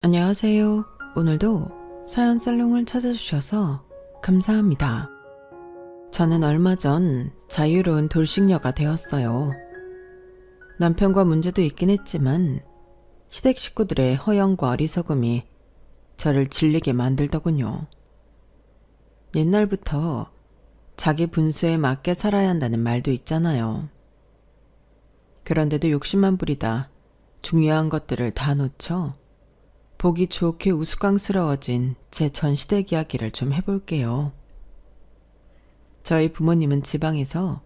안녕하세요. 오늘도 사연 살롱을 찾아주셔서 감사합니다. 저는 얼마 전 자유로운 돌싱녀가 되었어요. 남편과 문제도 있긴 했지만 시댁 식구들의 허영과 어리석음이 저를 질리게 만들더군요. 옛날부터 자기 분수에 맞게 살아야 한다는 말도 있잖아요. 그런데도 욕심만 부리다 중요한 것들을 다 놓쳐 보기 좋게 우스꽝스러워진 제 전 시댁 이야기를 좀 해볼게요. 저희 부모님은 지방에서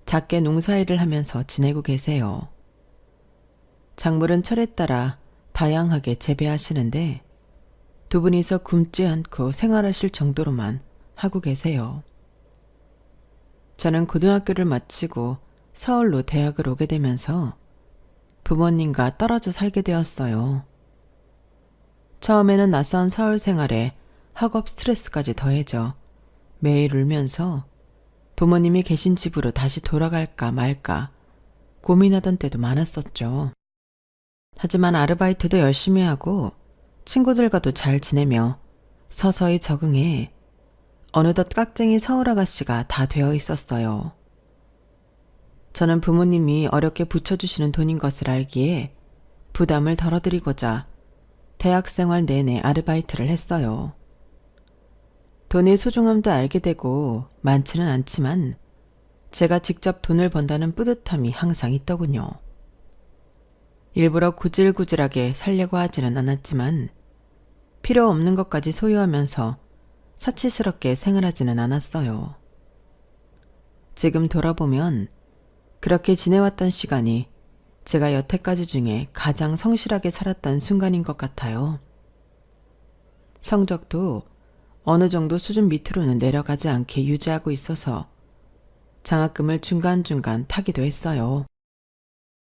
작게 농사일을 하면서 지내고 계세요. 작물은 철에 따라 다양하게 재배하시는데 두 분이서 굶지 않고 생활하실 정도로만 하고 계세요. 저는 고등학교를 마치고 서울로 대학을 오게 되면서 부모님과 떨어져 살게 되었어요. 처음에는 낯선 서울 생활에 학업 스트레스까지 더해져 매일 울면서 부모님이 계신 집으로 다시 돌아갈까 말까 고민하던 때도 많았었죠. 하지만 아르바이트도 열심히 하고 친구들과도 잘 지내며 서서히 적응해 어느덧 깍쟁이 서울 아가씨가 다 되어 있었어요. 저는 부모님이 어렵게 붙여주시는 돈인 것을 알기에 부담을 덜어드리고자 대학생활 내내 아르바이트를 했어요. 돈의 소중함도 알게 되고 많지는 않지만 제가 직접 돈을 번다는 뿌듯함이 항상 있더군요. 일부러 구질구질하게 살려고 하지는 않았지만 필요 없는 것까지 소유하면서 사치스럽게 생활하지는 않았어요. 지금 돌아보면 그렇게 지내왔던 시간이 제가 여태까지 중에 가장 성실하게 살았던 순간인 것 같아요. 성적도 어느 정도 수준 밑으로는 내려가지 않게 유지하고 있어서 장학금을 중간중간 타기도 했어요.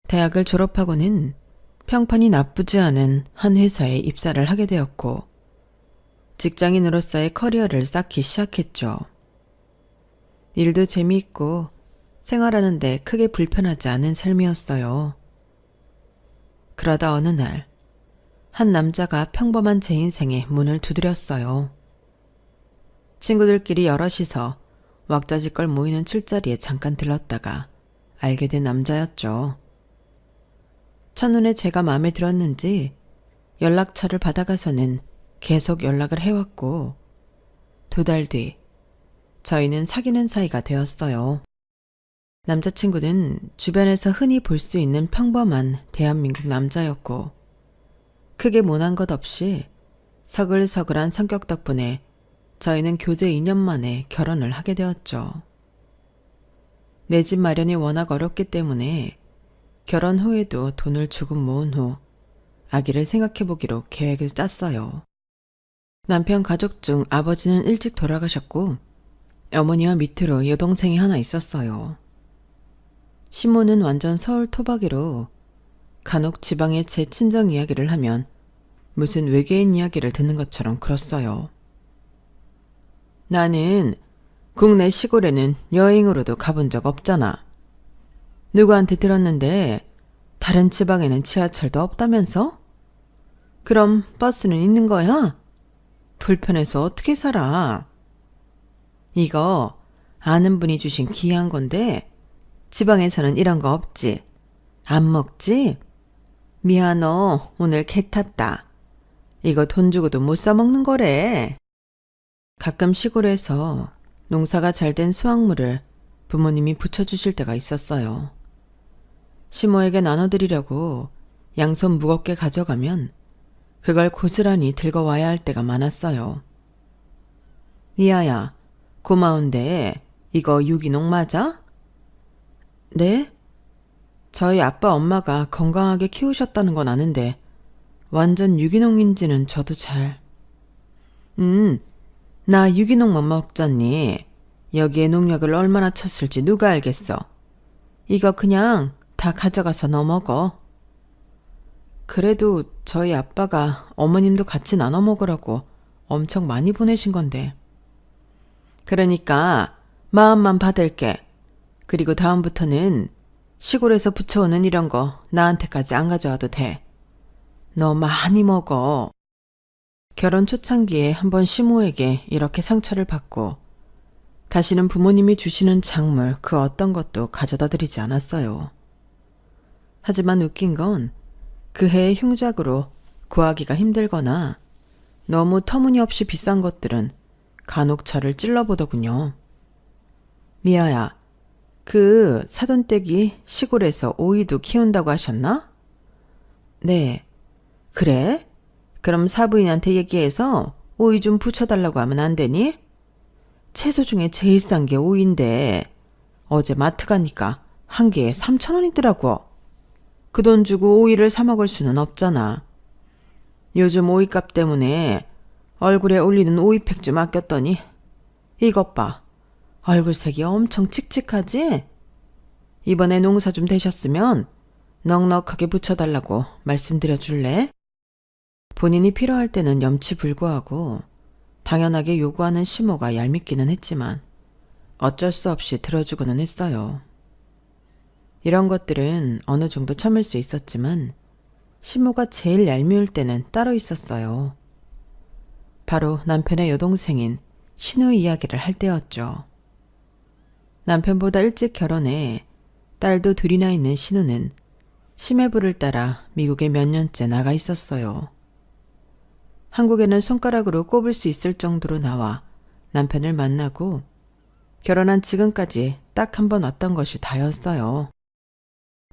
대학을 졸업하고는 평판이 나쁘지 않은 한 회사에 입사를 하게 되었고 직장인으로서의 커리어를 쌓기 시작했죠. 일도 재미있고 생활하는데 크게 불편하지 않은 삶이었어요. 그러다 어느 날, 한 남자가 평범한 제 인생에 문을 두드렸어요. 친구들끼리 여럿이서 왁자지껄 모이는 술자리에 잠깐 들렀다가 알게 된 남자였죠. 첫눈에 제가 마음에 들었는지 연락처를 받아가서는 계속 연락을 해왔고 2달 뒤 저희는 사귀는 사이가 되었어요. 남자친구는 주변에서 흔히 볼 수 있는 평범한 대한민국 남자였고 크게 모난 것 없이 서글서글한 성격 덕분에 저희는 교제 2년 만에 결혼을 하게 되었죠. 내 집 마련이 워낙 어렵기 때문에 결혼 후에도 돈을 조금 모은 후 아기를 생각해보기로 계획을 짰어요. 남편 가족 중 아버지는 일찍 돌아가셨고 어머니와 밑으로 여동생이 하나 있었어요. 시모는 완전 서울 토박이로 간혹 지방의 제 친정 이야기를 하면 무슨 외계인 이야기를 듣는 것처럼 그렇어요. 나는 국내 시골에는 여행으로도 가본 적 없잖아. 누구한테 들었는데 다른 지방에는 지하철도 없다면서? 그럼 버스는 있는 거야? 불편해서 어떻게 살아? 이거 아는 분이 주신 귀한 건데 지방에서는 이런 거 없지? 안 먹지? 미안어, 오늘 개 탔다. 이거 돈 주고도 못 사 먹는 거래. 가끔 시골에서 농사가 잘 된 수확물을 부모님이 붙여주실 때가 있었어요. 시모에게 나눠드리려고 양손 무겁게 가져가면 그걸 고스란히 들고 와야 할 때가 많았어요. 미아야, 고마운데 이거 유기농 맞아? 네? 저희 아빠 엄마가 건강하게 키우셨다는 건 아는데 완전 유기농인지는 저도 잘... 나 유기농만 먹잖니. 여기에 농약을 얼마나 쳤을지 누가 알겠어. 이거 그냥 다 가져가서 넣어 먹어. 그래도 저희 아빠가 어머님도 같이 나눠 먹으라고 엄청 많이 보내신 건데. 그러니까 마음만 받을게. 그리고 다음부터는 시골에서 부쳐오는 이런 거 나한테까지 안 가져와도 돼. 너 많이 먹어. 결혼 초창기에 한번 시모에게 이렇게 상처를 받고 다시는 부모님이 주시는 작물 그 어떤 것도 가져다 드리지 않았어요. 하지만 웃긴 건 그 해의 흉작으로 구하기가 힘들거나 너무 터무니없이 비싼 것들은 간혹 저를 찔러보더군요. 미아야, 그 사돈댁이 시골에서 오이도 키운다고 하셨나? 네. 그래? 그럼 사부인한테 얘기해서 오이 좀 부쳐달라고 하면 안 되니? 채소 중에 제일 싼 게 오이인데 어제 마트 가니까 한 개에 3,000원이더라고. 그 돈 주고 오이를 사 먹을 수는 없잖아. 요즘 오이값 때문에 얼굴에 올리는 오이팩 좀 아꼈더니 이것 봐. 얼굴색이 엄청 칙칙하지? 이번에 농사 좀 되셨으면 넉넉하게 붙여달라고 말씀드려 줄래? 본인이 필요할 때는 염치불구하고 당연하게 요구하는 시모가 얄밉기는 했지만 어쩔 수 없이 들어주고는 했어요. 이런 것들은 어느 정도 참을 수 있었지만 시모가 제일 얄미울 때는 따로 있었어요. 바로 남편의 여동생인 신우의 이야기를 할 때였죠. 남편보다 일찍 결혼해 딸도 둘이나 있는 신우는 심해부를 따라 미국에 몇 년째 나가 있었어요. 한국에는 손가락으로 꼽을 수 있을 정도로 나와 남편을 만나고 결혼한 지금까지 딱 한 번 왔던 것이 다였어요.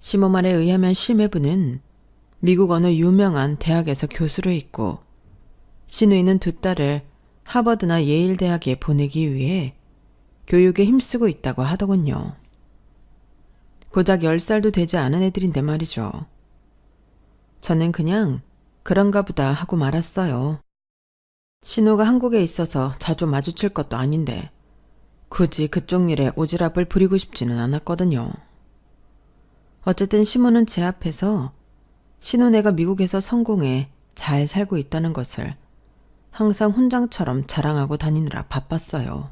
시모 말에 의하면 심해부는 미국 어느 유명한 대학에서 교수를 있고 신우이는 두 딸을 하버드나 예일 대학에 보내기 위해 교육에 힘쓰고 있다고 하더군요. 고작 10살도 되지 않은 애들인데 말이죠. 저는 그냥 그런가 보다 하고 말았어요. 신우가 한국에 있어서 자주 마주칠 것도 아닌데 굳이 그쪽 일에 오지랖을 부리고 싶지는 않았거든요. 어쨌든 시모는 제 앞에서 신우네가 미국에서 성공해 잘 살고 있다는 것을 항상 훈장처럼 자랑하고 다니느라 바빴어요.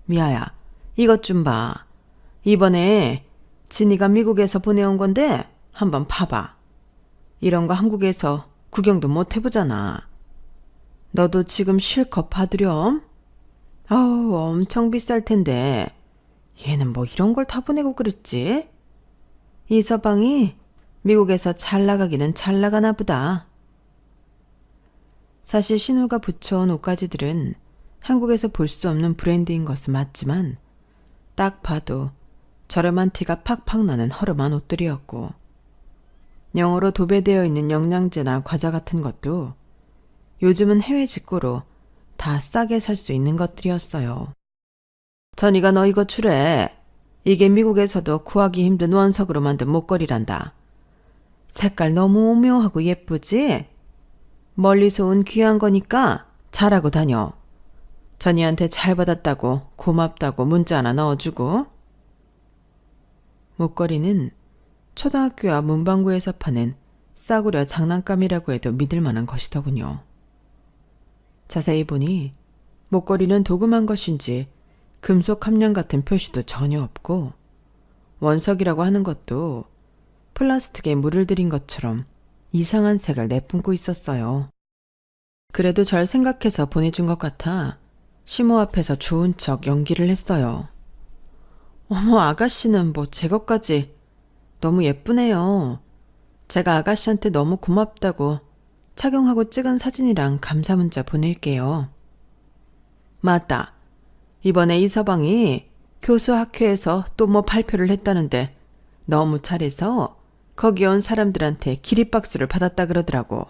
미아야, 이것 좀 봐. 이번에 진이가 미국에서 보내온 건데 한번 봐봐. 이런 거 한국에서 구경도 못 해보잖아. 너도 지금 실컷 봐두렴? 아우, 엄청 비쌀 텐데 얘는 뭐 이런 걸 다 보내고 그랬지? 이 서방이 미국에서 잘 나가기는 잘 나가나 보다. 사실 신우가 붙여온 옷가지들은 한국에서 볼 수 없는 브랜드인 것은 맞지만 딱 봐도 저렴한 티가 팍팍 나는 허름한 옷들이었고 영어로 도배되어 있는 영양제나 과자 같은 것도 요즘은 해외 직구로 다 싸게 살 수 있는 것들이었어요. 전이가 너 이거 주래. 이게 미국에서도 구하기 힘든 원석으로 만든 목걸이란다. 색깔 너무 오묘하고 예쁘지? 멀리서 온 귀한 거니까 잘하고 다녀. 전이한테 잘 받았다고 고맙다고 문자 하나 넣어주고. 목걸이는 초등학교 앞 문방구에서 파는 싸구려 장난감이라고 해도 믿을 만한 것이더군요. 자세히 보니 목걸이는 도금한 것인지 금속 함량 같은 표시도 전혀 없고 원석이라고 하는 것도 플라스틱에 물을 들인 것처럼 이상한 색을 내뿜고 있었어요. 그래도 절 생각해서 보내준 것 같아 시모 앞에서 좋은 척 연기를 했어요. 어머, 아가씨는 뭐 제 것까지 너무 예쁘네요. 제가 아가씨한테 너무 고맙다고 착용하고 찍은 사진이랑 감사 문자 보낼게요. 맞다. 이번에 이 서방이 교수 학회에서 또 뭐 발표를 했다는데 너무 잘해서 거기 온 사람들한테 기립박수를 받았다 그러더라고.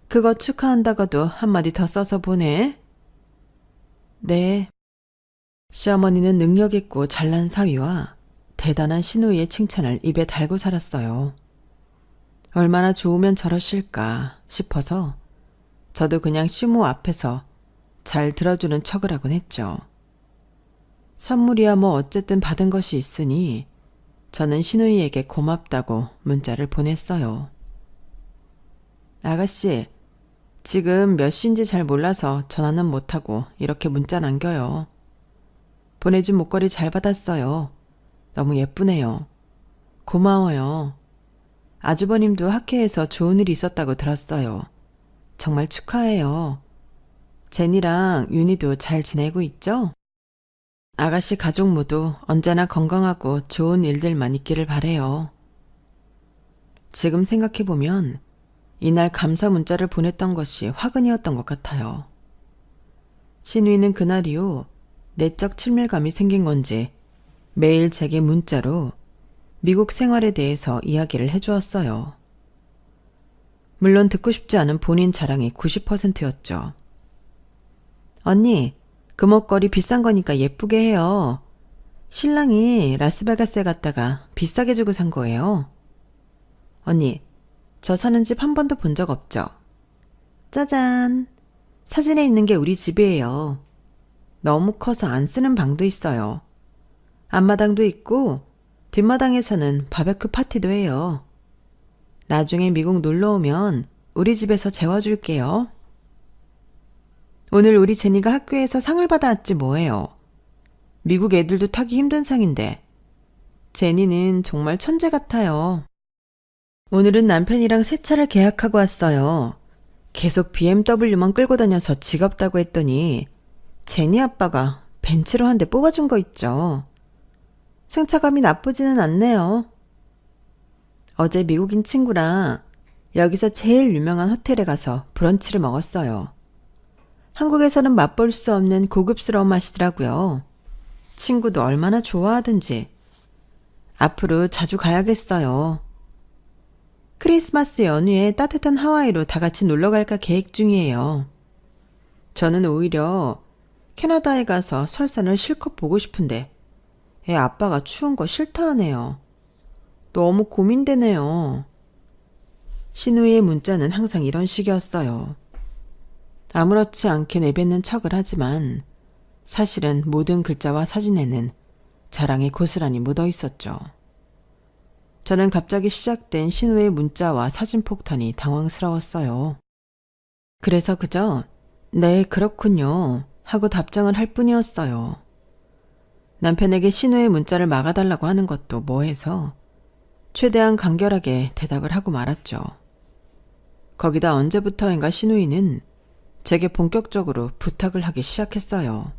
그거 축하한다고도 한마디 더 써서 보내. 네. 시어머니는 능력 있고 잘난 사위와 대단한 시누이의 칭찬을 입에 달고 살았어요. 얼마나 좋으면 저러실까 싶어서 저도 그냥 시모 앞에서 잘 들어주는 척을 하곤 했죠. 선물이야 뭐 어쨌든 받은 것이 있으니 저는 시누이에게 고맙다고 문자를 보냈어요. 아가씨, 지금 몇 시인지 잘 몰라서 전화는 못하고 이렇게 문자 남겨요. 보내준 목걸이 잘 받았어요. 너무 예쁘네요. 고마워요. 아주버님도 학회에서 좋은 일이 있었다고 들었어요. 정말 축하해요. 제니랑 윤희도 잘 지내고 있죠? 아가씨 가족 모두 언제나 건강하고 좋은 일들만 있기를 바래요. 지금 생각해보면 이날 감사 문자를 보냈던 것이 화근이었던 것 같아요. 신우이는 그날 이후 내적 친밀감이 생긴 건지 매일 제게 문자로 미국 생활에 대해서 이야기를 해주었어요. 물론 듣고 싶지 않은 본인 자랑이 90%였죠. 언니, 그 목걸이 비싼 거니까 예쁘게 해요. 신랑이 라스베가스에 갔다가 비싸게 주고 산 거예요. 언니, 저 사는 집 한 번도 본 적 없죠? 짜잔! 사진에 있는 게 우리 집이에요. 너무 커서 안 쓰는 방도 있어요. 앞마당도 있고 뒷마당에서는 바베큐 파티도 해요. 나중에 미국 놀러 오면 우리 집에서 재워줄게요. 오늘 우리 제니가 학교에서 상을 받아왔지 뭐예요. 미국 애들도 타기 힘든 상인데 제니는 정말 천재 같아요. 오늘은 남편이랑 새 차를 계약하고 왔어요. 계속 BMW만 끌고 다녀서 지겹다고 했더니 제니 아빠가 벤츠로 한 대 뽑아준 거 있죠. 승차감이 나쁘지는 않네요. 어제 미국인 친구랑 여기서 제일 유명한 호텔에 가서 브런치를 먹었어요. 한국에서는 맛볼 수 없는 고급스러운 맛이더라고요. 친구도 얼마나 좋아하든지. 앞으로 자주 가야겠어요. 크리스마스 연휴에 따뜻한 하와이로 다 같이 놀러 갈까 계획 중이에요. 저는 오히려 캐나다에 가서 설산을 실컷 보고 싶은데 애 아빠가 추운 거 싫다 하네요. 너무 고민되네요. 신우이의 문자는 항상 이런 식이었어요. 아무렇지 않게 내뱉는 척을 하지만 사실은 모든 글자와 사진에는 자랑이 고스란히 묻어 있었죠. 저는 갑자기 시작된 신우의 문자와 사진 폭탄이 당황스러웠어요. 그래서 그저 네, 그렇군요 하고 답장을 할 뿐이었어요. 남편에게 신우의 문자를 막아달라고 하는 것도 뭐해서 최대한 간결하게 대답을 하고 말았죠. 거기다 언제부터인가 신우이는 제게 본격적으로 부탁을 하기 시작했어요.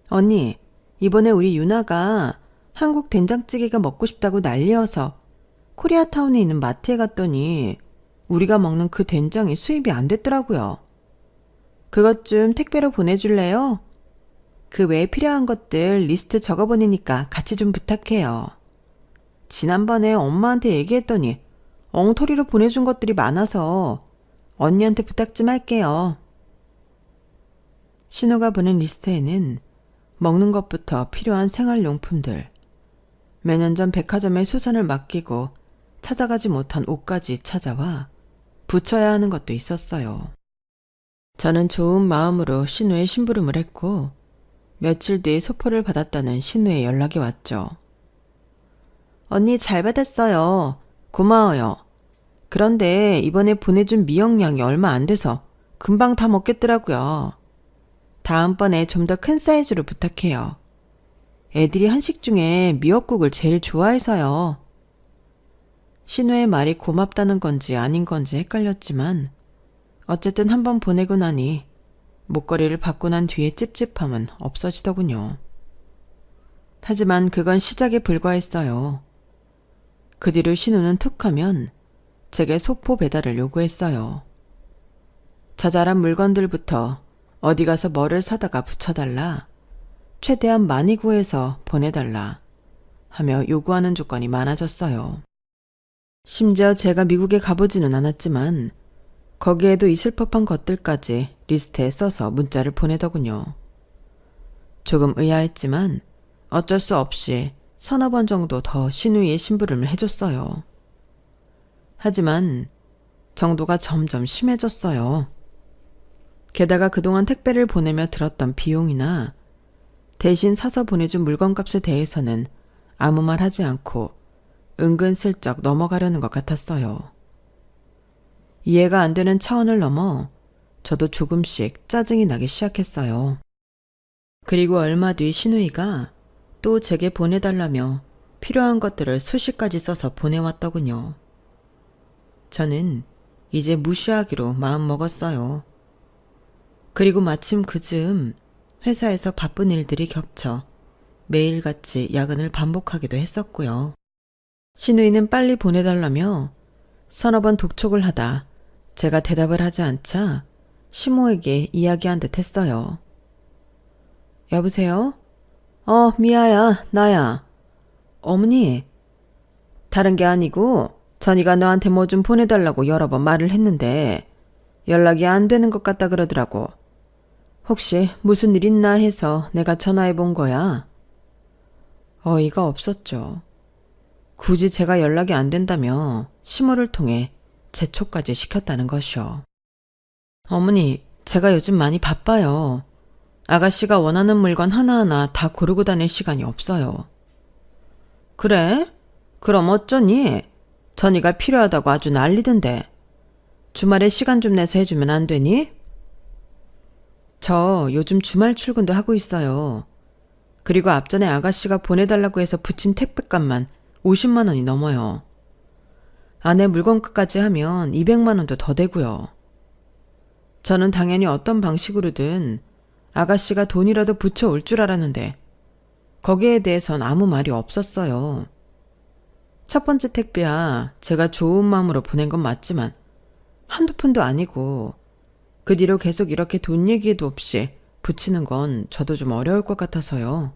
언니, 이번에 우리 유나가 한국 된장찌개가 먹고 싶다고 난리여서 코리아타운에 있는 마트에 갔더니 우리가 먹는 그 된장이 수입이 안 됐더라고요. 그것 좀 택배로 보내줄래요? 그 외에 필요한 것들 리스트 적어보내니까 같이 좀 부탁해요. 지난번에 엄마한테 얘기했더니 엉터리로 보내준 것들이 많아서 언니한테 부탁 좀 할게요. 신우가 보낸 리스트에는 먹는 것부터 필요한 생활용품들, 몇 년 전 백화점에 수선을 맡기고 찾아가지 못한 옷까지 찾아와 붙여야 하는 것도 있었어요. 저는 좋은 마음으로 신우의 심부름을 했고 며칠 뒤에 소포를 받았다는 신우의 연락이 왔죠. 언니 잘 받았어요. 고마워요. 그런데 이번에 보내준 미역량이 얼마 안 돼서 금방 다 먹겠더라고요. 다음번에 좀 더 큰 사이즈로 부탁해요. 애들이 한식 중에 미역국을 제일 좋아해서요. 신우의 말이 고맙다는 건지 아닌 건지 헷갈렸지만 어쨌든 한번 보내고 나니 목걸이를 받고 난 뒤에 찝찝함은 없어지더군요. 하지만 그건 시작에 불과했어요. 그 뒤로 신우는 툭하면 제게 소포 배달을 요구했어요. 자잘한 물건들부터 어디 가서 뭐를 사다가 붙여달라, 최대한 많이 구해서 보내달라 하며 요구하는 조건이 많아졌어요. 심지어 제가 미국에 가보지는 않았지만 거기에도 있을 법한 것들까지 리스트에 써서 문자를 보내더군요. 조금 의아했지만 어쩔 수 없이 서너 번 정도 더 신우이의 심부름을 해줬어요. 하지만 정도가 점점 심해졌어요. 게다가 그동안 택배를 보내며 들었던 비용이나 대신 사서 보내준 물건값에 대해서는 아무 말 하지 않고 은근슬쩍 넘어가려는 것 같았어요. 이해가 안 되는 차원을 넘어 저도 조금씩 짜증이 나기 시작했어요. 그리고 얼마 뒤 신우이가 또 제게 보내달라며 필요한 것들을 수십 가지 써서 보내왔더군요. 저는 이제 무시하기로 마음먹었어요. 그리고 마침 그즈음 회사에서 바쁜 일들이 겹쳐 매일같이 야근을 반복하기도 했었고요. 신우이는 빨리 보내달라며 서너 번 독촉을 하다 제가 대답을 하지 않자 시모에게 이야기한 듯 했어요. 여보세요? 미아야, 나야. 어머니, 다른 게 아니고 전이가 너한테 뭐 좀 보내달라고 여러 번 말을 했는데 연락이 안 되는 것 같다 그러더라고. 혹시 무슨 일 있나 해서 내가 전화해 본 거야. 어이가 없었죠. 굳이 제가 연락이 안 된다며 시모를 통해 재촉까지 시켰다는 것이요. 어머니, 제가 요즘 많이 바빠요. 아가씨가 원하는 물건 하나하나 다 고르고 다닐 시간이 없어요. 그래? 그럼 어쩌니? 전이가 필요하다고 아주 난리던데. 주말에 시간 좀 내서 해주면 안 되니? 저 요즘 주말 출근도 하고 있어요. 그리고 앞전에 아가씨가 보내달라고 해서 붙인 택배값만 50만 원이 넘어요. 아내 물건값까지 하면 200만 원도 더 되고요. 저는 당연히 어떤 방식으로든 아가씨가 돈이라도 붙여올 줄 알았는데 거기에 대해선 아무 말이 없었어요. 첫 번째 택배야 제가 좋은 마음으로 보낸 건 맞지만 한두 푼도 아니고 그 뒤로 계속 이렇게 돈 얘기도 없이 붙이는 건 저도 좀 어려울 것 같아서요.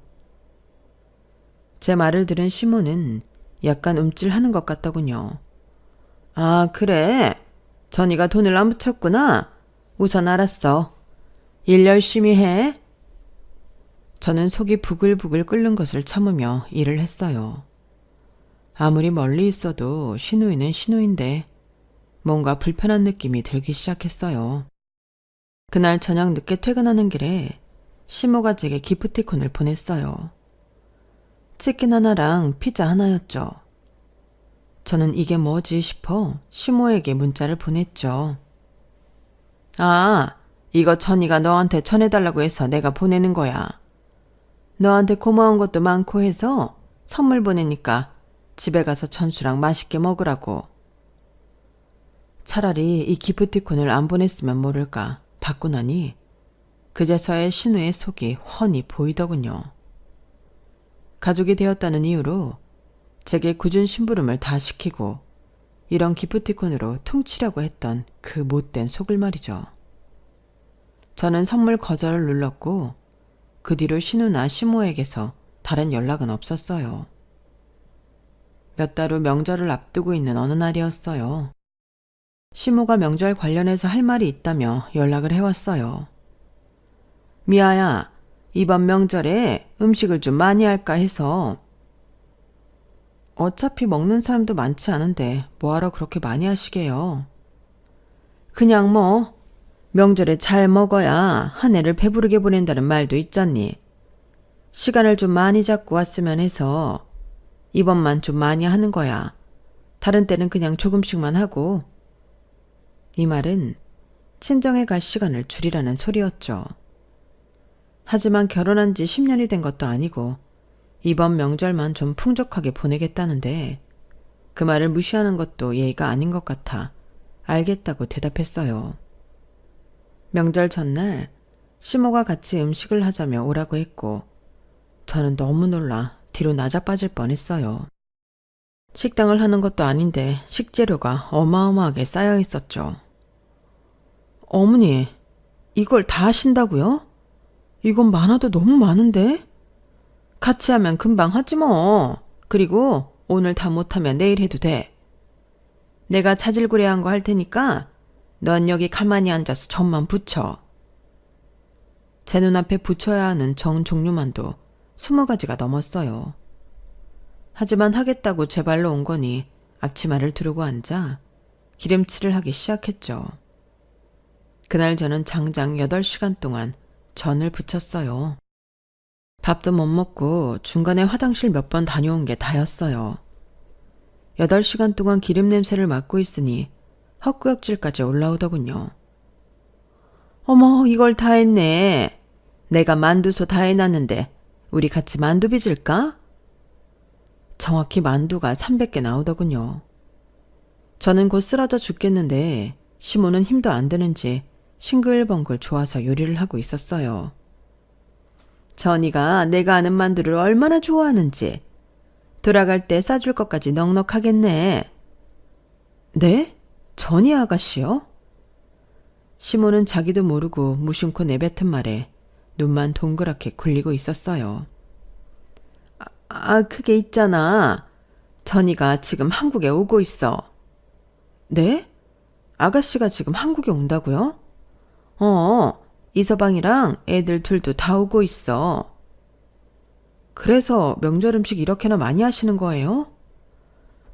제 말을 들은 시모는 약간 움찔하는 것 같더군요. 아, 그래? 전이가 돈을 안 붙였구나. 우선 알았어. 일 열심히 해. 저는 속이 부글부글 끓는 것을 참으며 일을 했어요. 아무리 멀리 있어도 시누이는 시누인데 뭔가 불편한 느낌이 들기 시작했어요. 그날 저녁 늦게 퇴근하는 길에 시모가 제게 기프티콘을 보냈어요. 치킨 하나랑 피자 하나였죠. 저는 이게 뭐지 싶어 시모에게 문자를 보냈죠. 아, 이거 천이가 너한테 전해달라고 해서 내가 보내는 거야. 너한테 고마운 것도 많고 해서 선물 보내니까 집에 가서 천수랑 맛있게 먹으라고. 차라리 이 기프티콘을 안 보냈으면 모를까 받고 나니 그제서야 신우의 속이 훤히 보이더군요. 가족이 되었다는 이유로 제게 굳은 심부름을 다 시키고 이런 기프티콘으로 퉁치려고 했던 그 못된 속을 말이죠. 저는 선물 거절을 눌렀고 그 뒤로 신우나 시모에게서 다른 연락은 없었어요. 몇 달 후 명절을 앞두고 있는 어느 날이었어요. 시모가 명절 관련해서 할 말이 있다며 연락을 해왔어요. 미아야, 이번 명절에 음식을 좀 많이 할까 해서. 어차피 먹는 사람도 많지 않은데 뭐하러 그렇게 많이 하시게요. 그냥 뭐 명절에 잘 먹어야 한 해를 배부르게 보낸다는 말도 있잖니. 시간을 좀 많이 잡고 왔으면 해서 이번만 좀 많이 하는 거야. 다른 때는 그냥 조금씩만 하고. 이 말은 친정에 갈 시간을 줄이라는 소리였죠. 하지만 결혼한 지 10년이 된 것도 아니고 이번 명절만 좀 풍족하게 보내겠다는데 그 말을 무시하는 것도 예의가 아닌 것 같아 알겠다고 대답했어요. 명절 전날 시모가 같이 음식을 하자며 오라고 했고 저는 너무 놀라 뒤로 나자빠질 뻔했어요. 식당을 하는 것도 아닌데 식재료가 어마어마하게 쌓여 있었죠. 어머니, 이걸 다 하신다고요? 이건 많아도 너무 많은데? 같이 하면 금방 하지 뭐. 그리고 오늘 다 못하면 내일 해도 돼. 내가 자질구레한 거 할 테니까 넌 여기 가만히 앉아서 전만 붙여. 제 눈앞에 붙여야 하는 정 종류만도 20가지가 넘었어요. 하지만 하겠다고 제 발로 온 거니 앞치마를 두르고 앉아 기름칠을 하기 시작했죠. 그날 저는 장장 8시간 동안 전을 부쳤어요. 밥도 못 먹고 중간에 화장실 몇 번 다녀온 게 다였어요. 8시간 동안 기름 냄새를 맡고 있으니 헛구역질까지 올라오더군요. 어머, 이걸 다 했네. 내가 만두소 다 해놨는데 우리 같이 만두 빚을까? 정확히 만두가 300개 나오더군요. 저는 곧 쓰러져 죽겠는데 시모는 힘도 안 드는지 싱글벙글 좋아서 요리를 하고 있었어요. 전이가 내가 아는 만두를 얼마나 좋아하는지 돌아갈 때 싸줄 것까지 넉넉하겠네. 네? 전이 아가씨요? 시모는 자기도 모르고 무심코 내뱉은 말에 눈만 동그랗게 굴리고 있었어요. 그게 있잖아. 전이가 지금 한국에 오고 있어. 네? 아가씨가 지금 한국에 온다고요? 이서방이랑 애들 둘도 다 오고 있어. 그래서 명절 음식 이렇게나 많이 하시는 거예요?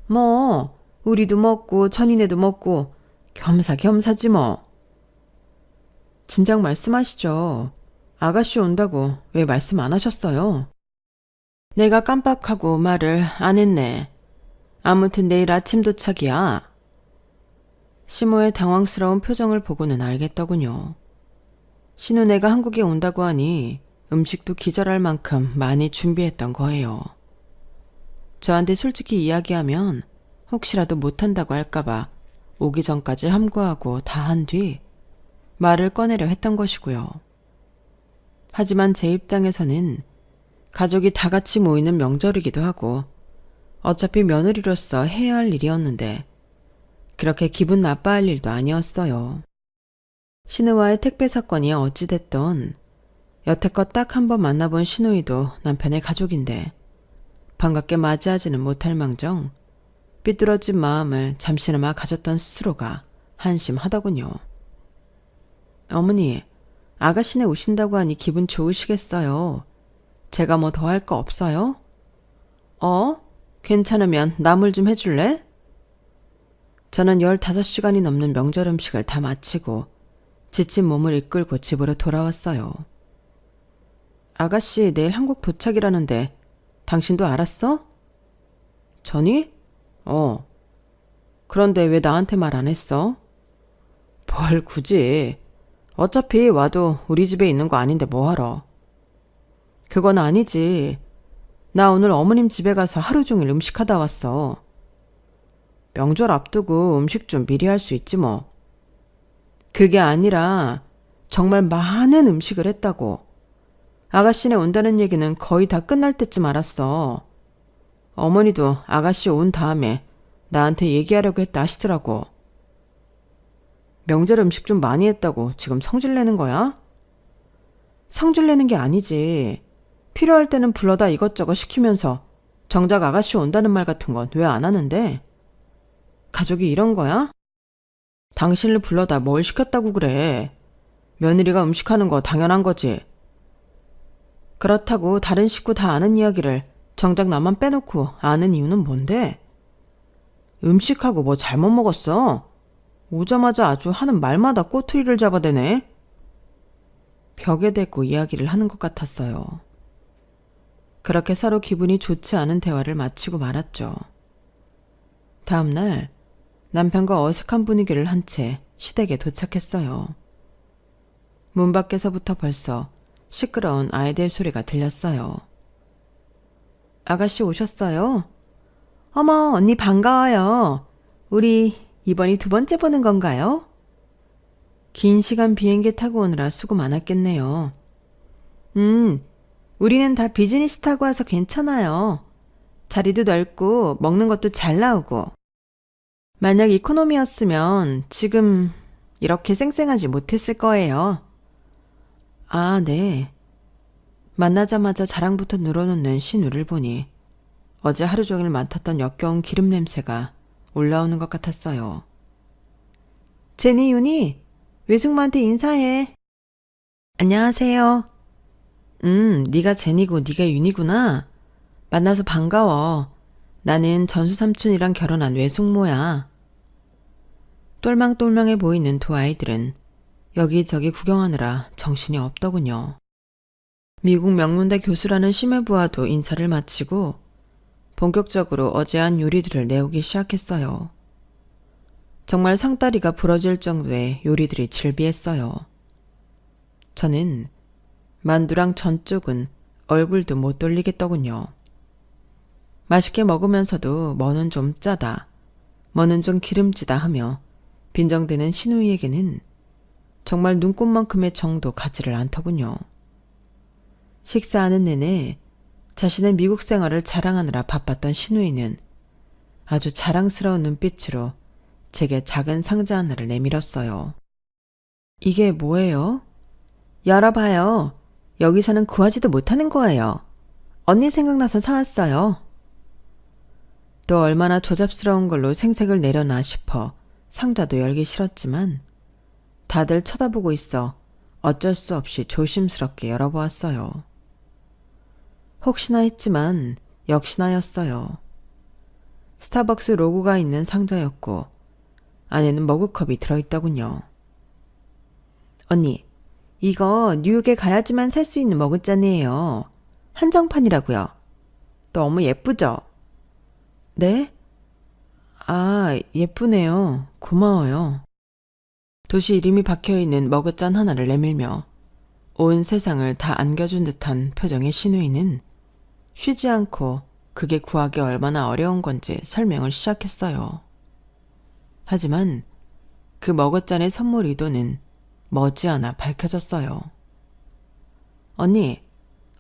뭐, 우리도 먹고 전이네도 먹고 겸사겸사지 뭐. 진작 말씀하시죠. 아가씨 온다고 왜 말씀 안 하셨어요? 내가 깜빡하고 말을 안 했네. 아무튼 내일 아침 도착이야. 시모의 당황스러운 표정을 보고는 알겠더군요. 신우네가 한국에 온다고 하니 음식도 기절할 만큼 많이 준비했던 거예요. 저한테 솔직히 이야기하면 혹시라도 못한다고 할까봐 오기 전까지 함구하고 다 한 뒤 말을 꺼내려 했던 것이고요. 하지만 제 입장에서는 가족이 다 같이 모이는 명절이기도 하고 어차피 며느리로서 해야 할 일이었는데 그렇게 기분 나빠할 일도 아니었어요. 신우와의 택배 사건이 어찌됐던 여태껏 딱 한 번 만나본 신우이도 남편의 가족인데 반갑게 맞이하지는 못할 망정 삐뚤어진 마음을 잠시나마 가졌던 스스로가 한심하더군요. 어머니, 아가씨네 오신다고 하니 기분 좋으시겠어요. 제가 뭐 더 할 거 없어요? 괜찮으면 나물 좀 해줄래? 저는 15시간이 넘는 명절 음식을 다 마치고 지친 몸을 이끌고 집으로 돌아왔어요. 아가씨 내일 한국 도착이라는데 당신도 알았어? 전이? 그런데 왜 나한테 말 안 했어? 뭘 굳이. 어차피 와도 우리 집에 있는 거 아닌데 뭐하러. 그건 아니지. 나 오늘 어머님 집에 가서 하루 종일 음식하다 왔어. 명절 앞두고 음식 좀 미리 할 수 있지 뭐. 그게 아니라 정말 많은 음식을 했다고. 아가씨네 온다는 얘기는 거의 다 끝날 때쯤 알았어. 어머니도 아가씨 온 다음에 나한테 얘기하려고 했다 하시더라고. 명절 음식 좀 많이 했다고 지금 성질내는 거야? 성질내는 게 아니지. 필요할 때는 불러다 이것저것 시키면서 정작 아가씨 온다는 말 같은 건 왜 안 하는데? 가족이 이런 거야? 당신을 불러다 뭘 시켰다고 그래. 며느리가 음식하는 거 당연한 거지. 그렇다고 다른 식구 다 아는 이야기를 정작 나만 빼놓고 아는 이유는 뭔데? 음식하고 뭐 잘못 먹었어? 오자마자 아주 하는 말마다 꼬투리를 잡아대네. 벽에 대고 이야기를 하는 것 같았어요. 그렇게 서로 기분이 좋지 않은 대화를 마치고 말았죠. 다음 날 남편과 어색한 분위기를 한 채 시댁에 도착했어요. 문 밖에서부터 벌써 시끄러운 아이들 소리가 들렸어요. 아가씨 오셨어요? 어머, 언니 반가워요. 우리 이번이 2번째 보는 건가요? 긴 시간 비행기 타고 오느라 수고 많았겠네요. 우리는 다 비즈니스 타고 와서 괜찮아요. 자리도 넓고 먹는 것도 잘 나오고. 만약 이코노미였으면 지금 이렇게 쌩쌩하지 못했을 거예요. 아, 네. 만나자마자 자랑부터 늘어놓는 신우를 보니 어제 하루 종일 맡았던 역겨운 기름 냄새가 올라오는 것 같았어요. 제니, 윤희, 외숙모한테 인사해. 안녕하세요. 네가 제니고 네가 윤희구나. 만나서 반가워. 나는 전수삼촌이랑 결혼한 외숙모야. 똘망똘망해 보이는 두 아이들은 여기저기 구경하느라 정신이 없더군요. 미국 명문대 교수라는 심해부와도 인사를 마치고 본격적으로 어제 한 요리들을 내오기 시작했어요. 정말 상다리가 부러질 정도의 요리들이 즐비했어요. 저는 만두랑 전 쪽은 얼굴도 못 돌리겠더군요. 맛있게 먹으면서도 뭐는 좀 짜다, 뭐는 좀 기름지다 하며 빈정대는 신우이에게는 정말 눈꽃만큼의 정도 가지를 않더군요. 식사하는 내내 자신의 미국 생활을 자랑하느라 바빴던 신우이는 아주 자랑스러운 눈빛으로 제게 작은 상자 하나를 내밀었어요. 이게 뭐예요? 열어봐요. 여기서는 구하지도 못하는 거예요. 언니 생각나서 사왔어요. 또 얼마나 조잡스러운 걸로 생색을 내려나 싶어 상자도 열기 싫었지만 다들 쳐다보고 있어 어쩔 수 없이 조심스럽게 열어보았어요. 혹시나 했지만 역시나였어요. 스타벅스 로고가 있는 상자였고 안에는 머그컵이 들어있더군요. 언니, 이거 뉴욕에 가야지만 살 수 있는 머그잔이에요. 한정판이라고요. 너무 예쁘죠? 네? 아, 예쁘네요. 고마워요. 도시 이름이 박혀있는 머그잔 하나를 내밀며 온 세상을 다 안겨준 듯한 표정의 신우이는 쉬지 않고 그게 구하기 얼마나 어려운 건지 설명을 시작했어요. 하지만 그 머그잔의 선물 의도는 머지않아 밝혀졌어요. 언니,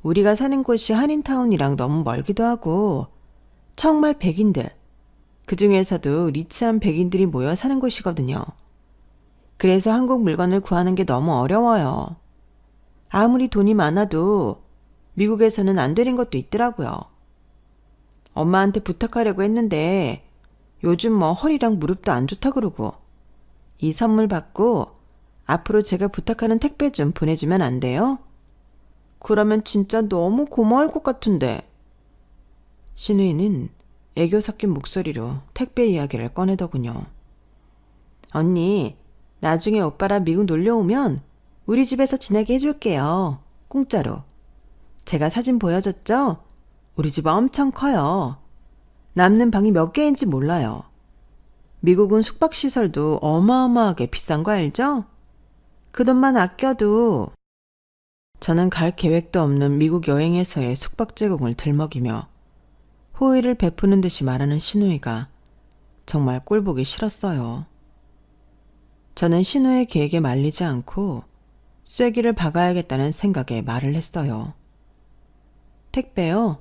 우리가 사는 곳이 한인타운이랑 너무 멀기도 하고 정말 백인들, 그 중에서도 리치한 백인들이 모여 사는 곳이거든요. 그래서 한국 물건을 구하는 게 너무 어려워요. 아무리 돈이 많아도 미국에서는 안 되는 것도 있더라고요. 엄마한테 부탁하려고 했는데 요즘 뭐 허리랑 무릎도 안 좋다 그러고 이 선물 받고 앞으로 제가 부탁하는 택배 좀 보내주면 안 돼요? 그러면 진짜 너무 고마울 것 같은데. 신우이는 애교 섞인 목소리로 택배 이야기를 꺼내더군요. 언니, 나중에 오빠랑 미국 놀러 오면 우리 집에서 지내게 해줄게요. 공짜로. 제가 사진 보여줬죠? 우리 집 엄청 커요. 남는 방이 몇 개인지 몰라요. 미국은 숙박시설도 어마어마하게 비싼 거 알죠? 그 돈만 아껴도. 저는 갈 계획도 없는 미국 여행에서의 숙박 제공을 들먹이며 호의를 베푸는 듯이 말하는 신우이가 정말 꼴보기 싫었어요. 저는 신우의 계획에 말리지 않고 쐐기를 박아야겠다는 생각에 말을 했어요. 택배요?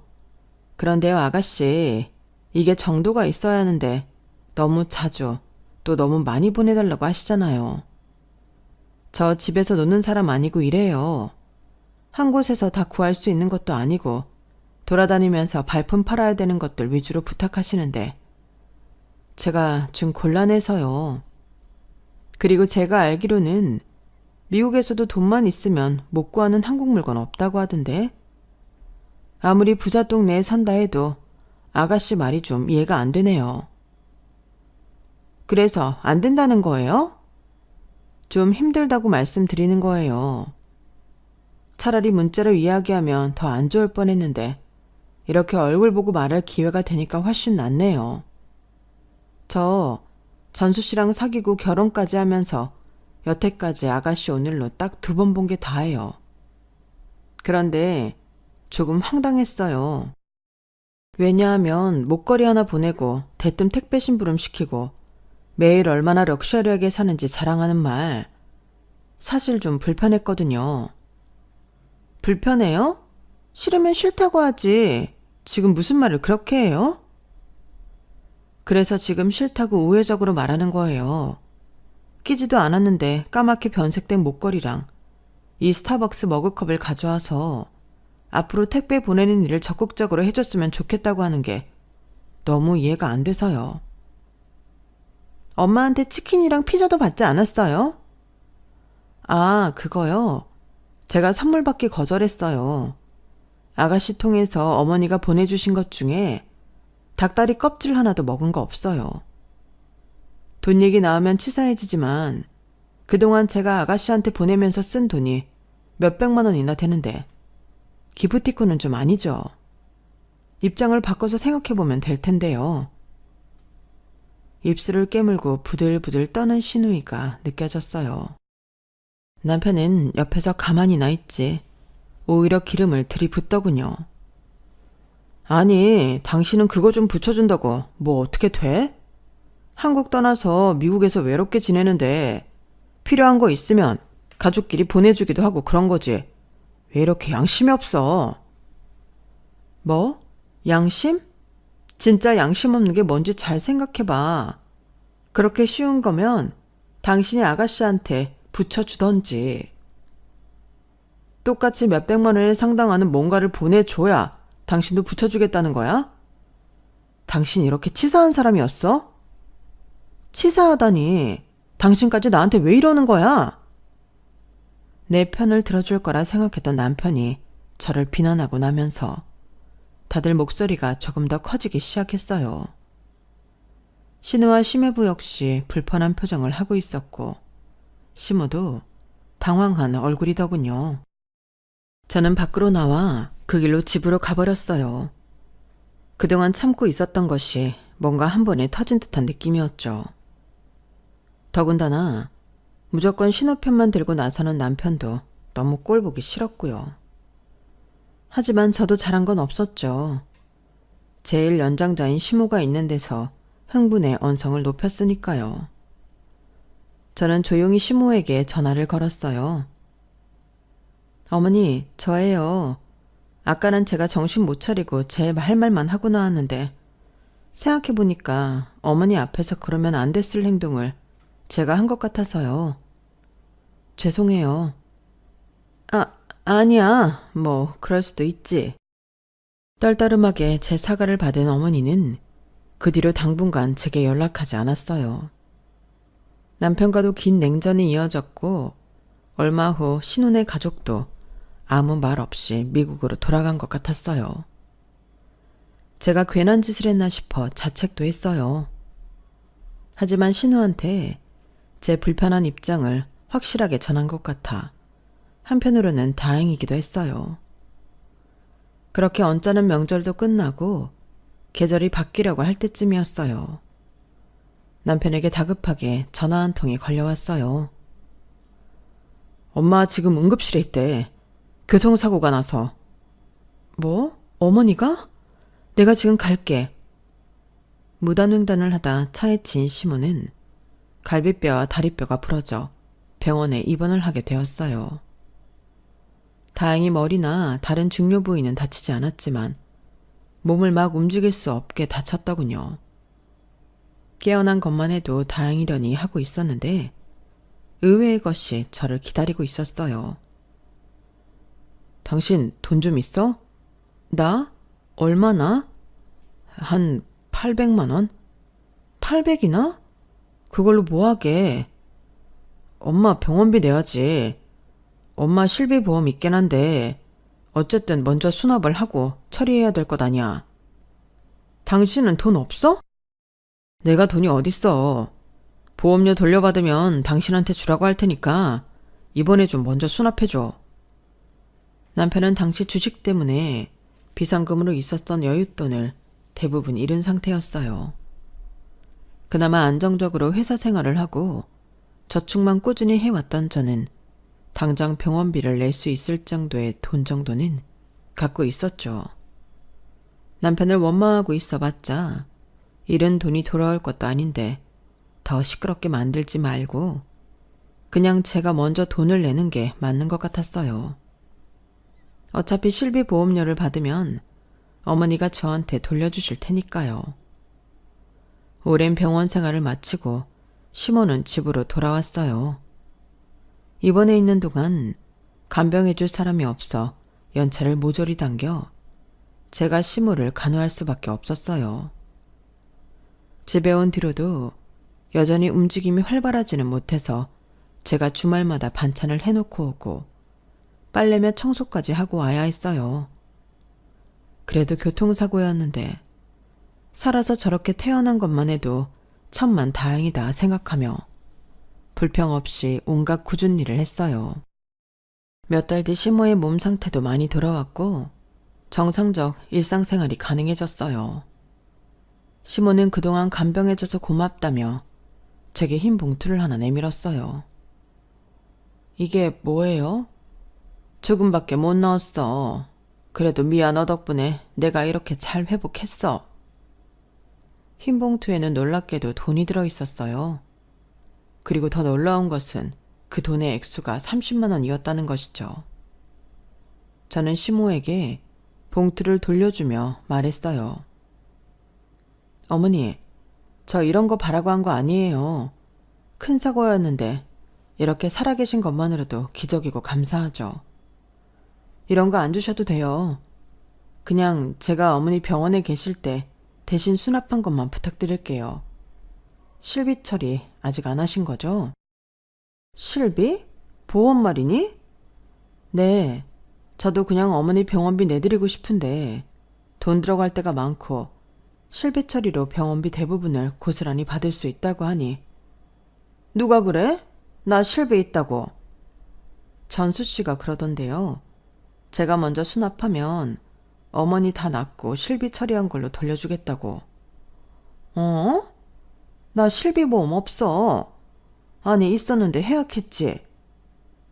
그런데요, 아가씨. 이게 정도가 있어야 하는데 너무 자주 또 너무 많이 보내달라고 하시잖아요. 저 집에서 노는 사람 아니고 이래요. 한 곳에서 다 구할 수 있는 것도 아니고 돌아다니면서 발품 팔아야 되는 것들 위주로 부탁하시는데 제가 좀 곤란해서요. 그리고 제가 알기로는 미국에서도 돈만 있으면 못 구하는 한국 물건 없다고 하던데 아무리 부자 동네에 산다 해도 아가씨 말이 좀 이해가 안 되네요. 그래서 안 된다는 거예요? 좀 힘들다고 말씀드리는 거예요. 차라리 문자로 이야기하면 더 안 좋을 뻔했는데 이렇게 얼굴 보고 말할 기회가 되니까 훨씬 낫네요. 저 전수 씨랑 사귀고 결혼까지 하면서 여태까지 아가씨 오늘로 딱 2번 본 게 다예요. 그런데 조금 황당했어요. 왜냐하면 목걸이 하나 보내고 대뜸 택배 심부름 시키고 매일 얼마나 럭셔리하게 사는지 자랑하는 말 사실 좀 불편했거든요. 불편해요? 싫으면 싫다고 하지. 지금 무슨 말을 그렇게 해요? 그래서 지금 싫다고 우회적으로 말하는 거예요. 끼지도 않았는데 까맣게 변색된 목걸이랑 이 스타벅스 머그컵을 가져와서 앞으로 택배 보내는 일을 적극적으로 해줬으면 좋겠다고 하는 게 너무 이해가 안 돼서요. 엄마한테 치킨이랑 피자도 받지 않았어요? 아, 그거요? 제가 선물 받기 거절했어요. 아가씨 통해서 어머니가 보내주신 것 중에 닭다리 껍질 하나도 먹은 거 없어요. 돈 얘기 나오면 치사해지지만 그동안 제가 아가씨한테 보내면서 쓴 돈이 몇백만 원이나 되는데 기프티콘은 좀 아니죠. 입장을 바꿔서 생각해보면 될 텐데요. 입술을 깨물고 부들부들 떠는 신우이가 느껴졌어요. 남편은 옆에서 가만히 나 있지 오히려 기름을 들이붓더군요. 아니, 당신은 그거 좀 붙여준다고 뭐 어떻게 돼? 한국 떠나서 미국에서 외롭게 지내는데 필요한 거 있으면 가족끼리 보내주기도 하고 그런 거지. 왜 이렇게 양심이 없어? 뭐? 양심? 진짜 양심 없는 게 뭔지 잘 생각해봐. 그렇게 쉬운 거면 당신이 아가씨한테 붙여주던지. 똑같이 몇백만 원에 상당하는 뭔가를 보내줘야 당신도 붙여주겠다는 거야? 당신 이렇게 치사한 사람이었어? 치사하다니. 당신까지 나한테 왜 이러는 거야? 내 편을 들어줄 거라 생각했던 남편이 저를 비난하고 나면서 다들 목소리가 조금 더 커지기 시작했어요. 신우와 심해부 역시 불편한 표정을 하고 있었고 심우도 당황한 얼굴이더군요. 저는 밖으로 나와 그 길로 집으로 가버렸어요. 그동안 참고 있었던 것이 뭔가 한 번에 터진 듯한 느낌이었죠. 더군다나 무조건 신우 편만 들고 나서는 남편도 너무 꼴보기 싫었고요. 하지만 저도 잘한 건 없었죠. 제일 연장자인 심우가 있는 데서 흥분의 언성을 높였으니까요. 저는 조용히 심우에게 전화를 걸었어요. 어머니, 저예요. 아까는 제가 정신 못 차리고 제 할 말만 하고 나왔는데 생각해보니까 어머니 앞에서 그러면 안 됐을 행동을 제가 한 것 같아서요. 죄송해요. 아니야. 뭐 그럴 수도 있지. 떨떠름하게 제 사과를 받은 어머니는 그 뒤로 당분간 제게 연락하지 않았어요. 남편과도 긴 냉전이 이어졌고 얼마 후 신혼의 가족도 아무 말 없이 미국으로 돌아간 것 같았어요. 제가 괜한 짓을 했나 싶어 자책도 했어요. 하지만 신우한테 제 불편한 입장을 확실하게 전한 것 같아 한편으로는 다행이기도 했어요. 그렇게 언짢은 명절도 끝나고 계절이 바뀌려고 할 때쯤이었어요. 남편에게 다급하게 전화 한 통이 걸려왔어요. 엄마 지금 응급실에 있대. 교통사고가 나서. 뭐? 어머니가? 내가 지금 갈게. 무단횡단을 하다 차에 친 시모는 갈비뼈와 다리뼈가 부러져 병원에 입원을 하게 되었어요. 다행히 머리나 다른 중요 부위는 다치지 않았지만 몸을 막 움직일 수 없게 다쳤더군요. 깨어난 것만 해도 다행이려니 하고 있었는데 의외의 것이 저를 기다리고 있었어요. 당신 돈 좀 있어? 나? 얼마나? 한 800만 원? 800이나? 그걸로 뭐하게? 엄마 병원비 내야지. 엄마 실비보험 있긴 한데 어쨌든 먼저 수납을 하고 처리해야 될 것 아니야. 당신은 돈 없어? 내가 돈이 어딨어. 보험료 돌려받으면 당신한테 주라고 할 테니까 이번에 좀 먼저 수납해줘. 남편은 당시 주식 때문에 비상금으로 있었던 여윳돈을 대부분 잃은 상태였어요. 그나마 안정적으로 회사 생활을 하고 저축만 꾸준히 해왔던 저는 당장 병원비를 낼 수 있을 정도의 돈 정도는 갖고 있었죠. 남편을 원망하고 있어봤자 잃은 돈이 돌아올 것도 아닌데 더 시끄럽게 만들지 말고 그냥 제가 먼저 돈을 내는 게 맞는 것 같았어요. 어차피 실비보험료를 받으면 어머니가 저한테 돌려주실 테니까요. 오랜 병원 생활을 마치고 시모는 집으로 돌아왔어요. 입원해 있는 동안 간병해줄 사람이 없어 연차를 모조리 당겨 제가 시모를 간호할 수밖에 없었어요. 집에 온 뒤로도 여전히 움직임이 활발하지는 못해서 제가 주말마다 반찬을 해놓고 오고 빨래며 청소까지 하고 와야 했어요. 그래도 교통사고였는데 살아서 저렇게 태어난 것만 해도 천만 다행이다 생각하며 불평 없이 온갖 굳은 일을 했어요. 몇 달 뒤 시모의 몸 상태도 많이 돌아왔고 정상적 일상생활이 가능해졌어요. 시모는 그동안 간병해줘서 고맙다며 제게 흰 봉투를 하나 내밀었어요. 이게 뭐예요? 조금밖에 못 넣었어. 그래도 미아 너 덕분에 내가 이렇게 잘 회복했어. 흰 봉투에는 놀랍게도 돈이 들어 있었어요. 그리고 더 놀라운 것은 그 돈의 액수가 30만 원이었다는 것이죠. 저는 시모에게 봉투를 돌려주며 말했어요. 어머니, 저 이런 거 바라고 한 거 아니에요. 큰 사고였는데 이렇게 살아계신 것만으로도 기적이고 감사하죠. 이런 거 안 주셔도 돼요. 그냥 제가 어머니 병원에 계실 때 대신 수납한 것만 부탁드릴게요. 실비 처리 아직 안 하신 거죠? 실비? 보험 말이니? 네, 저도 그냥 어머니 병원비 내드리고 싶은데 돈 들어갈 때가 많고 실비 처리로 병원비 대부분을 고스란히 받을 수 있다고 하니. 누가 그래? 나 실비 있다고. 전수 씨가 그러던데요. 제가 먼저 수납하면 어머니 다 낫고 실비 처리한 걸로 돌려주겠다고. 어? 나 실비보험 없어. 아니, 있었는데 해약했지.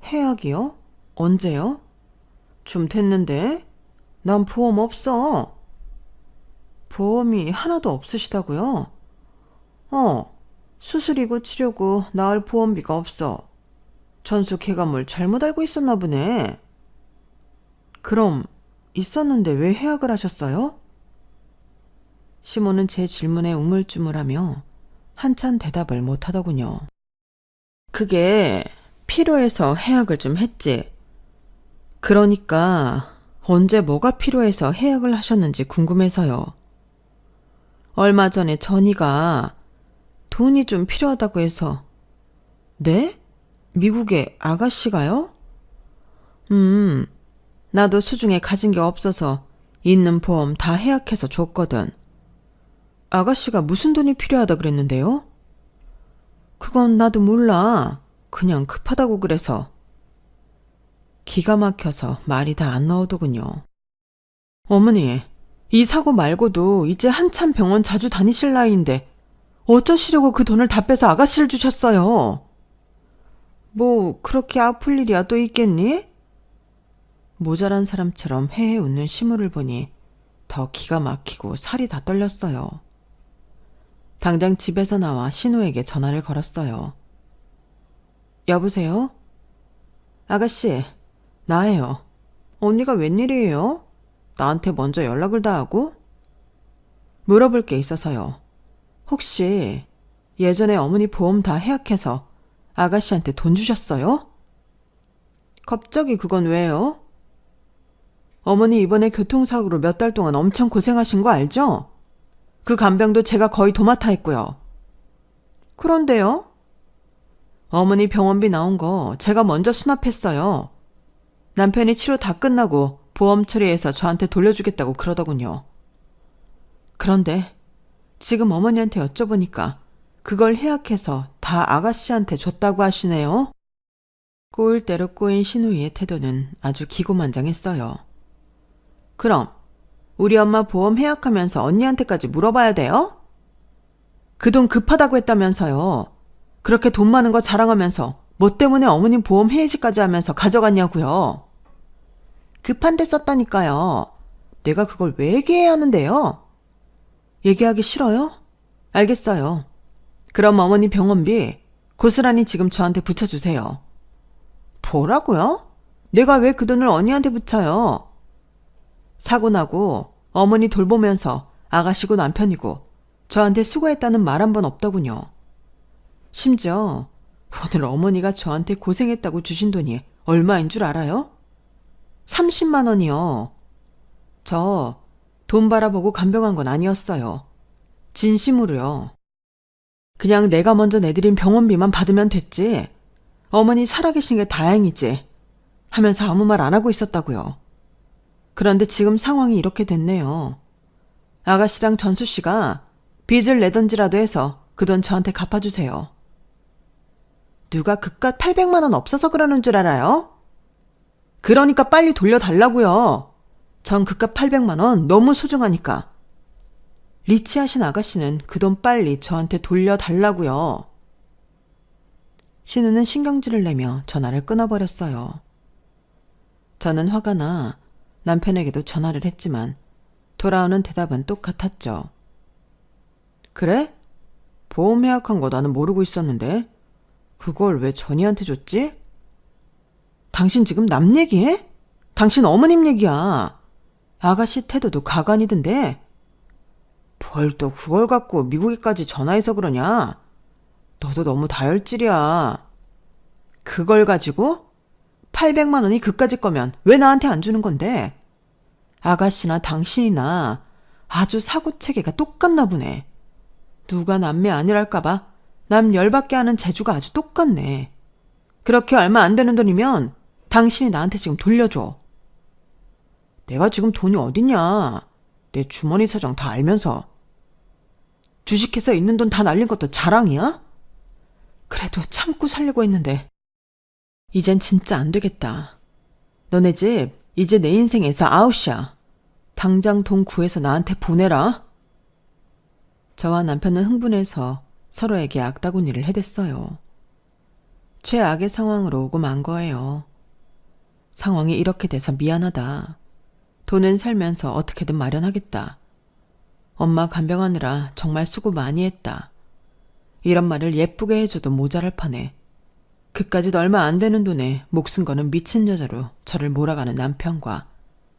해약이요? 언제요? 좀 됐는데. 난 보험 없어. 보험이 하나도 없으시다고요? 수술이고 치료고 나을 보험비가 없어. 전수 걔가 뭘 잘못 알고 있었나 보네. 그럼 있었는데 왜 해약을 하셨어요? 시모는 제 질문에 우물쭈물하며 한참 대답을 못하더군요. 그게 필요해서 해약을 좀 했지. 그러니까 언제 뭐가 필요해서 해약을 하셨는지 궁금해서요. 얼마 전에 전이가 돈이 좀 필요하다고 해서. 네? 미국의 아가씨가요? 나도 수중에 가진 게 없어서 있는 보험 다 해약해서 줬거든. 아가씨가 무슨 돈이 필요하다 그랬는데요? 그건 나도 몰라. 그냥 급하다고 그래서. 기가 막혀서 말이 다 안 나오더군요. 어머니, 이 사고 말고도 이제 한참 병원 자주 다니실 나이인데 어쩌시려고 그 돈을 다 빼서 아가씨를 주셨어요? 뭐 그렇게 아플 일이야 또 있겠니? 모자란 사람처럼 헤헤 웃는 시무를 보니 더 기가 막히고 살이 다 떨렸어요. 당장 집에서 나와 신우에게 전화를 걸었어요. 여보세요? 아가씨, 나예요. 언니가 웬일이에요? 나한테 먼저 연락을 다 하고? 물어볼 게 있어서요. 혹시 예전에 어머니 보험 다 해약해서 아가씨한테 돈 주셨어요? 갑자기 그건 왜요? 어머니 이번에 교통사고로 몇 달 동안 엄청 고생하신 거 알죠? 그 간병도 제가 거의 도맡아 했고요. 그런데요? 어머니 병원비 나온 거 제가 먼저 수납했어요. 남편이 치료 다 끝나고 보험 처리해서 저한테 돌려주겠다고 그러더군요. 그런데 지금 어머니한테 여쭤보니까 그걸 해약해서 다 아가씨한테 줬다고 하시네요. 꼬일 대로 꼬인 신우이의 태도는 아주 기고만장했어요. 그럼 우리 엄마 보험 해약하면서 언니한테까지 물어봐야 돼요? 그 돈 급하다고 했다면서요. 그렇게 돈 많은 거 자랑하면서 뭐 때문에 어머님 보험 해지까지 하면서 가져갔냐고요. 급한데 썼다니까요. 내가 그걸 왜 얘기해야 하는데요? 얘기하기 싫어요? 알겠어요. 그럼 어머니 병원비 고스란히 지금 저한테 붙여주세요. 뭐라고요? 내가 왜 그 돈을 언니한테 붙여요? 사고 나고 어머니 돌보면서 아가씨고 남편이고 저한테 수고했다는 말 한 번 없더군요. 심지어 오늘 어머니가 저한테 고생했다고 주신 돈이 얼마인 줄 알아요? 30만 원이요. 저 돈 바라보고 간병한 건 아니었어요. 진심으로요. 그냥 내가 먼저 내드린 병원비만 받으면 됐지. 어머니 살아계신 게 다행이지. 하면서 아무 말 안 하고 있었다고요. 그런데 지금 상황이 이렇게 됐네요. 아가씨랑 전수씨가 빚을 내던지라도 해서 그 돈 저한테 갚아주세요. 누가 그깟 800만 원 없어서 그러는 줄 알아요? 그러니까 빨리 돌려달라고요. 전 그깟 800만 원 너무 소중하니까. 리치하신 아가씨는 그 돈 빨리 저한테 돌려달라고요. 신우는 신경질을 내며 전화를 끊어버렸어요. 저는 화가 나 남편에게도 전화를 했지만 돌아오는 대답은 똑같았죠. 그래? 보험 예약한 거 나는 모르고 있었는데 그걸 왜 전이한테 줬지? 당신 지금 남 얘기해? 당신 어머님 얘기야. 아가씨 태도도 가관이던데. 뭘 또 그걸 갖고 미국에까지 전화해서 그러냐? 너도 너무 다혈질이야. 그걸 가지고? 800만 원이 그까짓 거면 왜 나한테 안 주는 건데? 아가씨나 당신이나 아주 사고체계가 똑같나 보네. 누가 남매 아니랄까봐 남 열받게 하는 재주가 아주 똑같네. 그렇게 얼마 안 되는 돈이면 당신이 나한테 지금 돌려줘. 내가 지금 돈이 어딨냐. 내 주머니 사정 다 알면서. 주식회사 있는 돈 다 날린 것도 자랑이야? 그래도 참고 살려고 했는데 이젠 진짜 안 되겠다. 너네 집 이제 내 인생에서 아웃이야. 당장 돈 구해서 나한테 보내라. 저와 남편은 흥분해서 서로에게 악다구니를 해댔어요. 최악의 상황으로 오고 만 거예요. 상황이 이렇게 돼서 미안하다. 돈은 살면서 어떻게든 마련하겠다. 엄마 간병하느라 정말 수고 많이 했다. 이런 말을 예쁘게 해줘도 모자랄 판에 그까짓 얼마 안 되는 돈에 목숨 거는 미친 여자로 저를 몰아가는 남편과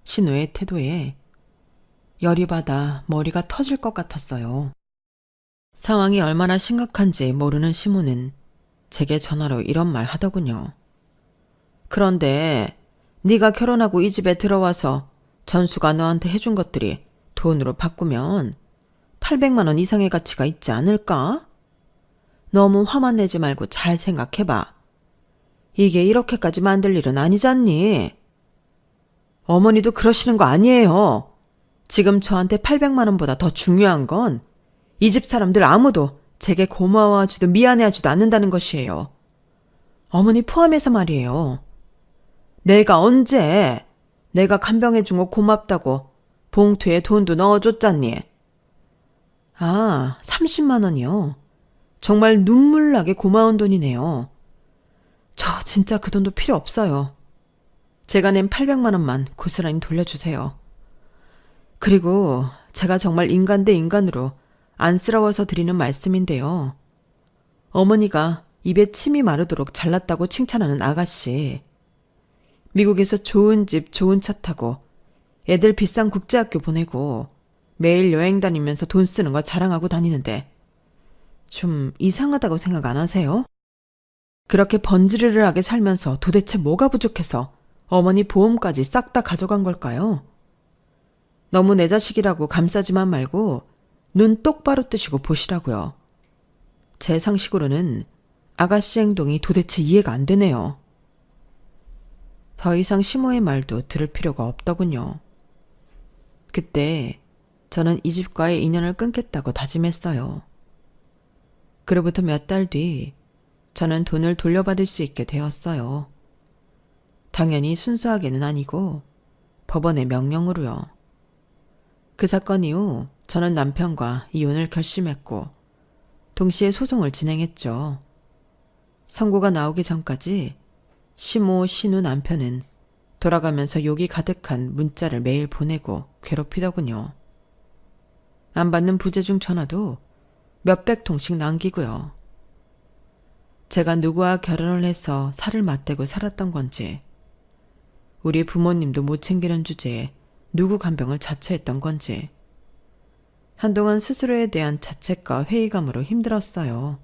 신우의 태도에 열이 받아 머리가 터질 것 같았어요. 상황이 얼마나 심각한지 모르는 시모는 제게 전화로 이런 말 하더군요. 그런데 네가 결혼하고 이 집에 들어와서 전수가 너한테 해준 것들이 돈으로 바꾸면 800만 원 이상의 가치가 있지 않을까? 너무 화만 내지 말고 잘 생각해봐. 이게 이렇게까지 만들 일은 아니잖니. 어머니도 그러시는 거 아니에요. 지금 저한테 800만 원보다 더 중요한 건 이 집 사람들 아무도 제게 고마워하지도 미안해하지도 않는다는 것이에요. 어머니 포함해서 말이에요. 내가 언제 내가 간병해준 거 고맙다고 봉투에 돈도 넣어줬잖니. 아, 30만 원이요. 정말 눈물나게 고마운 돈이네요. 저 진짜 그 돈도 필요 없어요. 제가 낸 800만 원만 고스란히 돌려주세요. 그리고 제가 정말 인간 대 인간으로 안쓰러워서 드리는 말씀인데요. 어머니가 입에 침이 마르도록 잘났다고 칭찬하는 아가씨. 미국에서 좋은 집, 좋은 차 타고 애들 비싼 국제학교 보내고 매일 여행 다니면서 돈 쓰는 거 자랑하고 다니는데 좀 이상하다고 생각 안 하세요? 그렇게 번지르르하게 살면서 도대체 뭐가 부족해서 어머니 보험까지 싹 다 가져간 걸까요? 너무 내 자식이라고 감싸지만 말고 눈 똑바로 뜨시고 보시라고요. 제 상식으로는 아가씨 행동이 도대체 이해가 안 되네요. 더 이상 시모의 말도 들을 필요가 없더군요. 그때 저는 이 집과의 인연을 끊겠다고 다짐했어요. 그로부터 몇 달 뒤 저는 돈을 돌려받을 수 있게 되었어요. 당연히 순수하게는 아니고 법원의 명령으로요. 그 사건 이후 저는 남편과 이혼을 결심했고 동시에 소송을 진행했죠. 선고가 나오기 전까지 시모, 신우 남편은 돌아가면서 욕이 가득한 문자를 매일 보내고 괴롭히더군요. 안 받는 부재중 전화도 몇백 통씩 남기고요. 제가 누구와 결혼을 해서 살을 맞대고 살았던 건지, 우리 부모님도 못 챙기는 주제에 누구 간병을 자처했던 건지, 한동안 스스로에 대한 자책과 회의감으로 힘들었어요.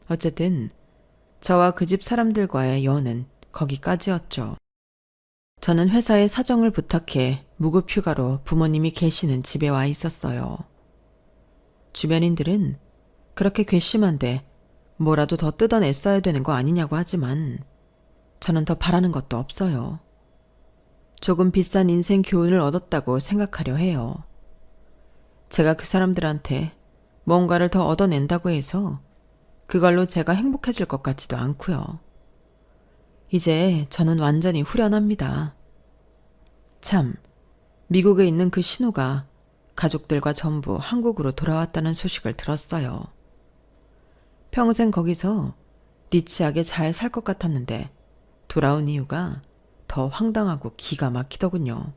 어쨌든 저와 그 집 사람들과의 연은 거기까지였죠. 저는 회사에 사정을 부탁해 무급 휴가로 부모님이 계시는 집에 와 있었어요. 주변인들은 그렇게 괘씸한데 뭐라도 더 뜯어냈어야 되는 거 아니냐고 하지만 저는 더 바라는 것도 없어요. 조금 비싼 인생 교훈을 얻었다고 생각하려 해요. 제가 그 사람들한테 뭔가를 더 얻어낸다고 해서 그걸로 제가 행복해질 것 같지도 않고요. 이제 저는 완전히 후련합니다. 참, 미국에 있는 그 신우가 가족들과 전부 한국으로 돌아왔다는 소식을 들었어요. 평생 거기서 리치하게 잘 살 것 같았는데 돌아온 이유가 더 황당하고 기가 막히더군요.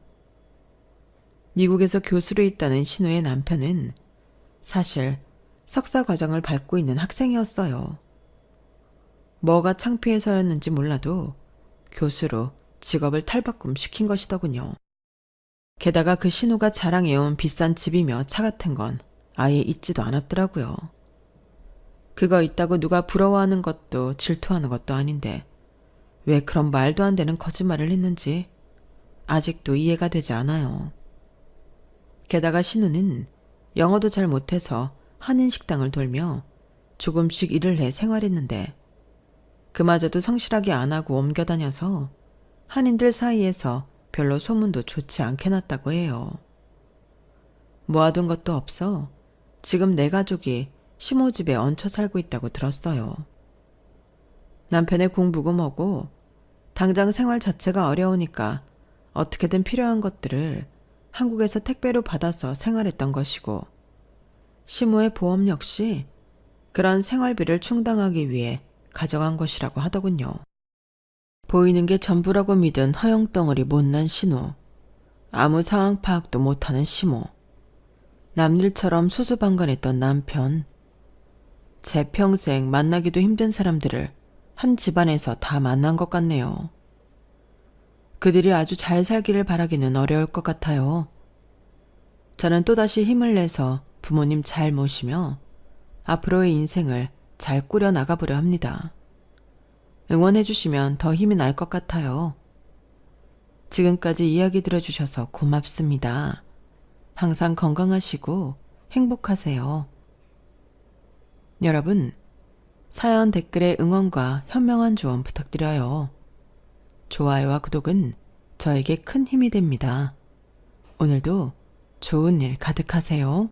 미국에서 교수로 있다는 신우의 남편은 사실 석사 과정을 밟고 있는 학생이었어요. 뭐가 창피해서였는지 몰라도 교수로 직업을 탈바꿈 시킨 것이더군요. 게다가 그 신우가 자랑해온 비싼 집이며 차 같은 건 아예 있지도 않았더라고요. 그거 있다고 누가 부러워하는 것도 질투하는 것도 아닌데 왜 그런 말도 안 되는 거짓말을 했는지 아직도 이해가 되지 않아요. 게다가 신우는 영어도 잘 못해서 한인 식당을 돌며 조금씩 일을 해 생활했는데 그마저도 성실하게 안 하고 옮겨 다녀서 한인들 사이에서 별로 소문도 좋지 않게 났다고 해요. 모아둔 것도 없어 지금 내 가족이 시모 집에 얹혀 살고 있다고 들었어요. 남편의 공부고 뭐고 당장 생활 자체가 어려우니까 어떻게든 필요한 것들을 한국에서 택배로 받아서 생활했던 것이고 시모의 보험 역시 그런 생활비를 충당하기 위해 가져간 것이라고 하더군요. 보이는 게 전부라고 믿은 허영덩어리 못난 신우, 아무 상황 파악도 못하는 시모, 남일처럼 수수방관했던 남편, 제 평생 만나기도 힘든 사람들을 한 집안에서 다 만난 것 같네요. 그들이 아주 잘 살기를 바라기는 어려울 것 같아요. 저는 또다시 힘을 내서 부모님 잘 모시며 앞으로의 인생을 잘 꾸려 나가보려 합니다. 응원해 주시면 더 힘이 날 것 같아요. 지금까지 이야기 들어주셔서 고맙습니다. 항상 건강하시고 행복하세요. 여러분, 사연 댓글에 응원과 현명한 조언 부탁드려요. 좋아요와 구독은 저에게 큰 힘이 됩니다. 오늘도 좋은 일 가득하세요.